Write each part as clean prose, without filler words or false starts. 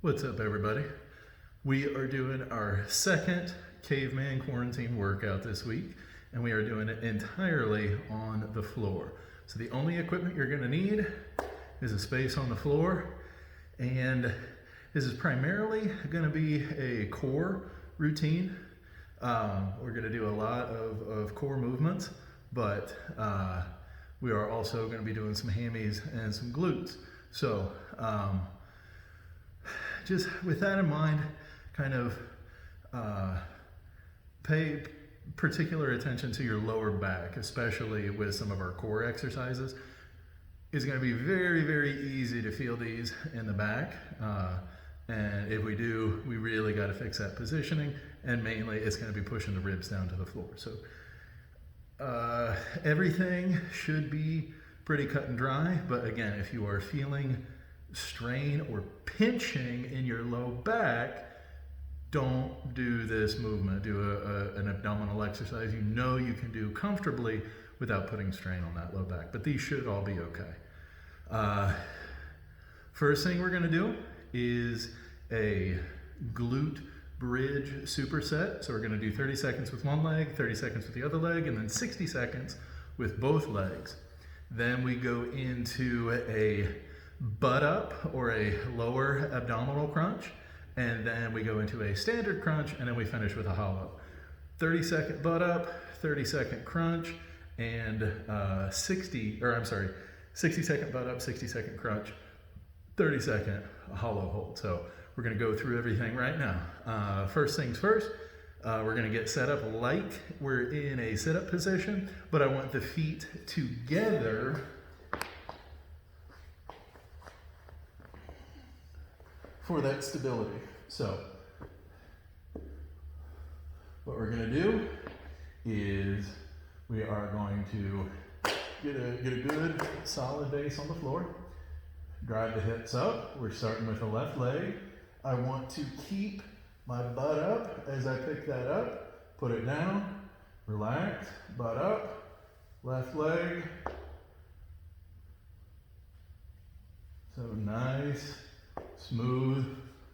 What's up, everybody? We are doing our second Caveman Quarantine workout this week, and we are doing it entirely on the floor. So the only equipment you're gonna need is a space on the floor, and this is primarily gonna be a core routine. We're gonna do a lot of core movements, but we are also gonna be doing some hammies and some glutes. So, just with that in mind, kind of pay particular attention to your lower back, especially with some of our core exercises. It's going to be very, very easy to feel these in the back. And if we do, we really got to fix that positioning. And mainly, it's going to be pushing the ribs down to the floor. So everything should be pretty cut and dry. But again, if you are feeling strain or pinching in your low back, don't do this movement. Do an abdominal exercise you know you can do comfortably without putting strain on that low back, but these should all be okay. First thing we're gonna do is a glute bridge superset. So we're gonna do 30 seconds with one leg, 30 seconds with the other leg, and then 60 seconds with both legs. Then we go into a butt up or a lower abdominal crunch, and then we go into a standard crunch, and then we finish with a hollow. 30-second butt up, 30-second crunch, and 60-second butt up, 60-second crunch, 30-second hollow hold. So we're gonna go through everything right now. First things first, we're gonna get set up like we're in a sit-up position, but I want the feet together for that stability. So what we're gonna do is we are going to get a good solid base on the floor, drive the hips up. We're starting with the left leg. I want to keep my butt up as I pick that up, put it down, relax, butt up, left leg. So nice, smooth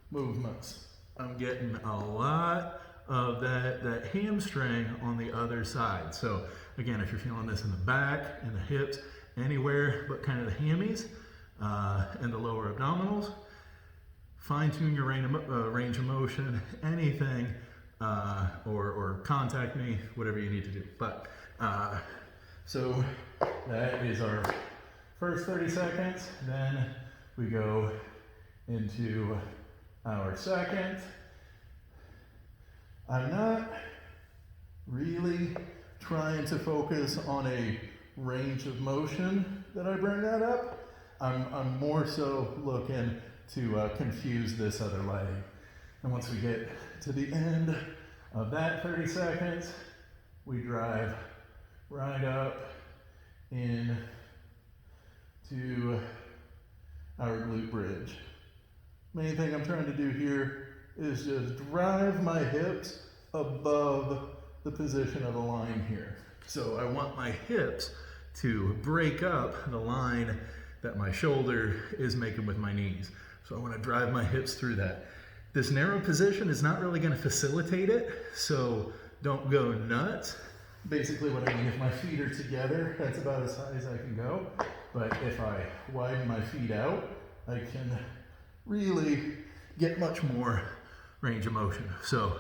movements. I'm getting a lot of that hamstring on the other side. So again, if you're feeling this in the back, in the hips, anywhere but kind of the hammies and the lower abdominals, fine tune your range of motion, anything, or contact me, whatever you need to do. But so that is our first 30 seconds. Then we go into our second. I'm not really trying to focus on a range of motion that I bring that up. I'm more so looking to confuse this other leg. And once we get to the end of that 30 seconds, we drive right up in to our glute bridge. Main thing I'm trying to do here is just drive my hips above the position of the line here. So I want my hips to break up the line that my shoulder is making with my knees. So I want to drive my hips through that. This narrow position is not really going to facilitate it, so don't go nuts. Basically what I mean, if my feet are together, that's about as high as I can go. But if I widen my feet out, I can really get much more range of motion. So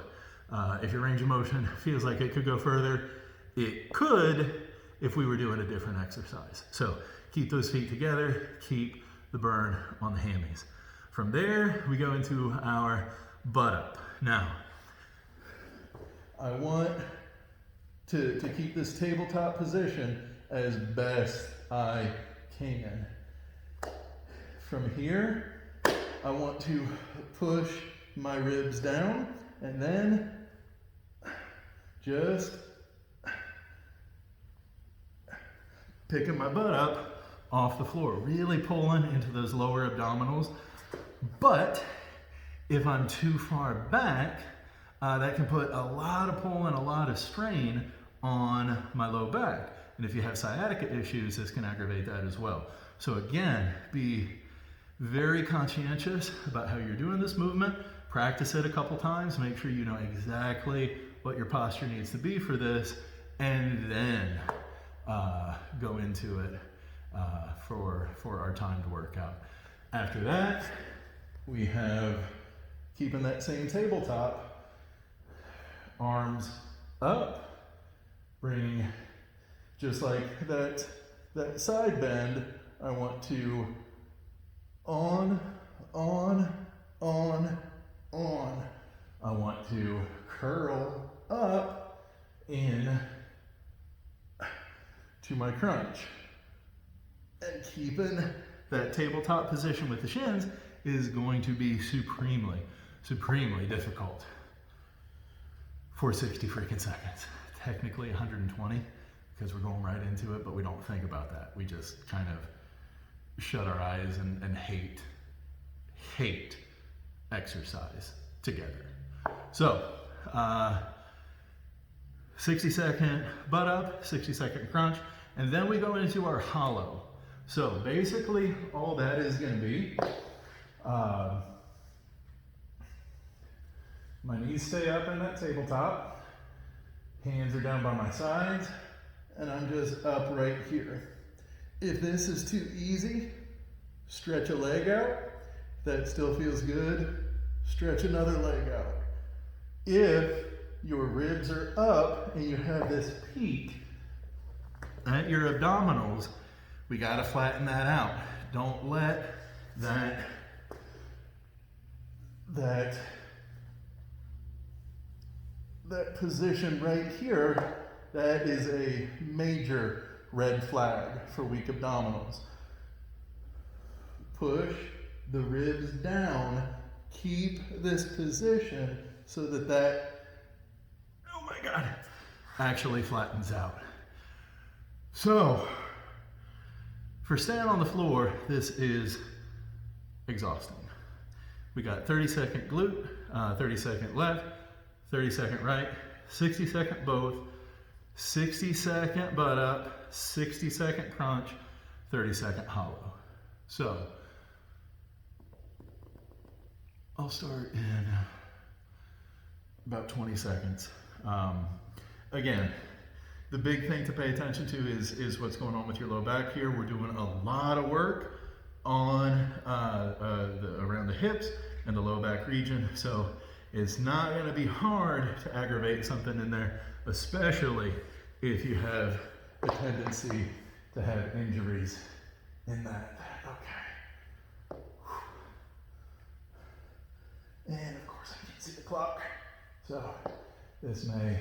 if your range of motion feels like it could go further, it could if we were doing a different exercise. So keep those feet together, keep the burn on the hammies. From there, we go into our butt up. Now, I want to keep this tabletop position as best I can. From here, I want to push my ribs down and then just picking my butt up off the floor, really pulling into those lower abdominals. But if I'm too far back, that can put a lot of pull and a lot of strain on my low back. And if you have sciatica issues, this can aggravate that as well. So again, be Very conscientious about how you're doing this movement. Practice it a couple times. Make sure you know exactly what your posture needs to be for this, and then go into it for our timed workout. After that, we have keeping that same tabletop, arms up, bring just like that side bend. I want to on. I want to curl up in to my crunch. And keeping that tabletop position with the shins is going to be supremely difficult for 60 freaking seconds. Technically 120 because we're going right into it, but we don't think about that. We just kind of shut our eyes and hate exercise together. So, 60-second butt up, 60-second crunch, and then we go into our hollow. So basically all that is going to be, my knees stay up in that tabletop, hands are down by my sides, and I'm just up right here. If this is too easy, stretch a leg out. If that still feels good, stretch another leg out. If your ribs are up and you have this peak at your abdominals, we got to flatten that out. Don't let that position right here, that is a major red flag for weak abdominals. Push the ribs down, keep this position so that, oh my God, actually flattens out. So, for staying on the floor, this is exhausting. We got 30-second glute, 30-second left, 30-second right, 60-second both, 60-second butt up, 60-second crunch, 30-second hollow. So, I'll start in about 20 seconds. Again, the big thing to pay attention to is what's going on with your low back here. We're doing a lot of work on around the hips and the low back region. So it's not going to be hard to aggravate something in there, especially if you have a tendency to have injuries in that. Okay. And of course I can't see the clock, so this may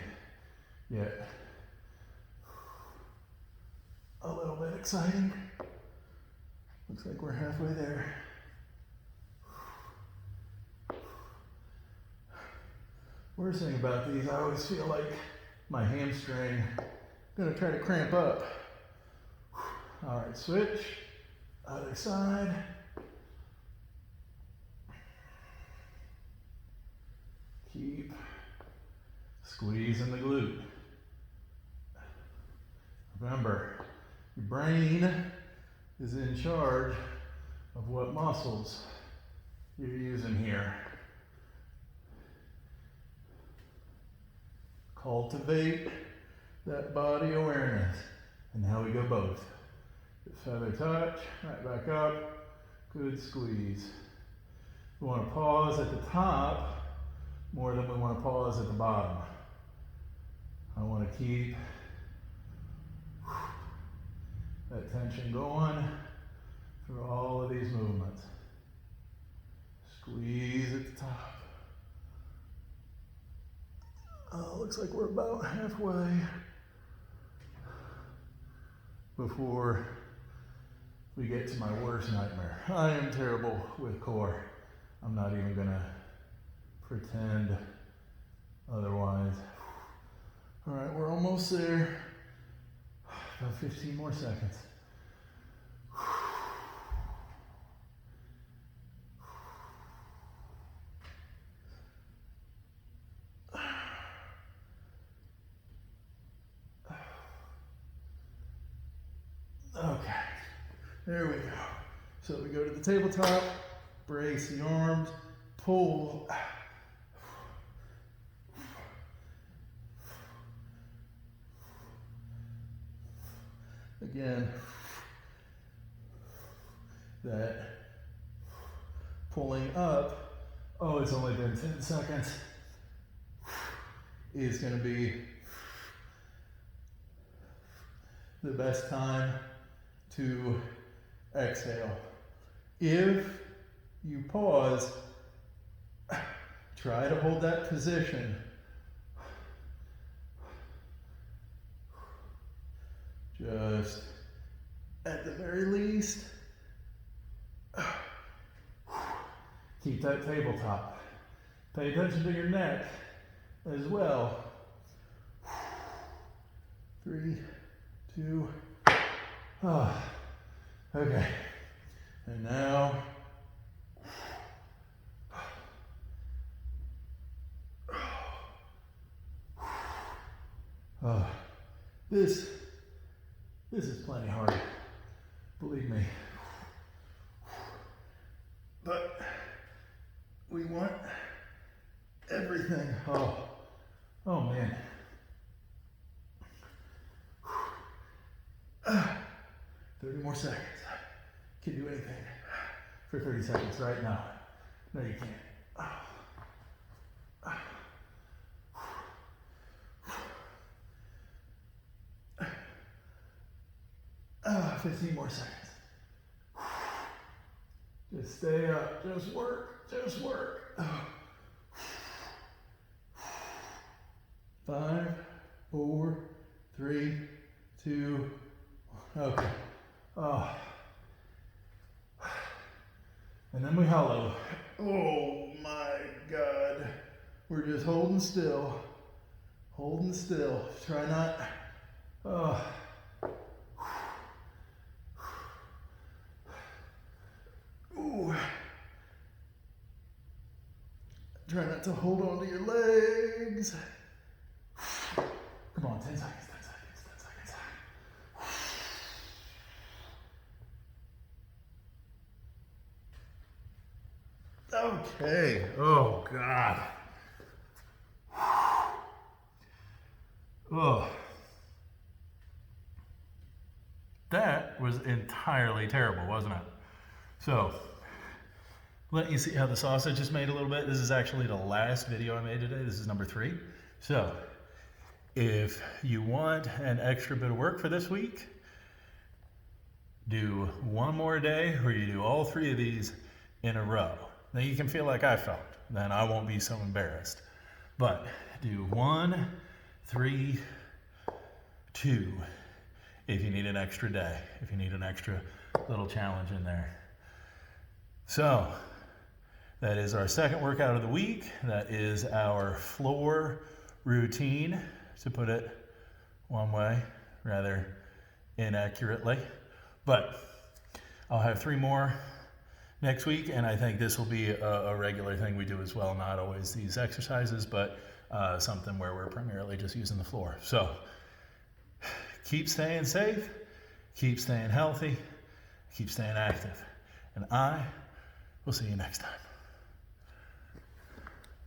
get a little bit exciting. Looks like we're halfway there. Worst thing about these, I always feel like my hamstring gonna try to cramp up. All right, switch, other side. Keep squeezing the glute. Remember, your brain is in charge of what muscles you're using here. Cultivate that body awareness. And now we go both. Feather touch, right back up, good squeeze. We want to pause at the top more than we want to pause at the bottom. I want to keep that tension going through all of these movements. Squeeze at the top. Oh, looks like we're about halfway before we get to my worst nightmare. I am terrible with core. I'm not even gonna pretend otherwise. All right, we're almost there. About 15 more seconds. Okay, there we go. So we go to the tabletop, brace the arms, pull. Again, that pulling up, oh, it's only been 10 seconds, is going to be the best time to exhale. If you pause, try to hold that position. Just at the very least, keep that tabletop. Pay attention to your neck as well. 3, 2, okay. And now, this is plenty hard, believe me. But we want everything. Oh man. 30 more seconds. Can do anything for 30 seconds right now. No, you can't. 15 more seconds. Just stay up, just work, just work. 5, 4, 3, 2, okay. And then we hollow. Oh my God. We're just holding still. Holding still. Try not, Ooh. Try not to hold on to your legs. Come on, 10 seconds, 10 seconds, 10 seconds. Okay. Oh, God. Oh. That was entirely terrible, wasn't it? So, let you see how the sausage is made a little bit. This is actually the last video I made today. This is number 3. So, if you want an extra bit of work for this week, do one more day where you do all 3 of these in a row. Then you can feel like I felt. Then I won't be so embarrassed. But do 1, 3, 2, if you need an extra day, if you need an extra little challenge in there. So, that is our second workout of the week. That is our floor routine, to put it one way, rather inaccurately. But I'll have 3 more next week, and I think this will be a regular thing we do as well. Not always these exercises, but something where we're primarily just using the floor. So, keep staying safe, keep staying healthy, keep staying active. And I will see you next time.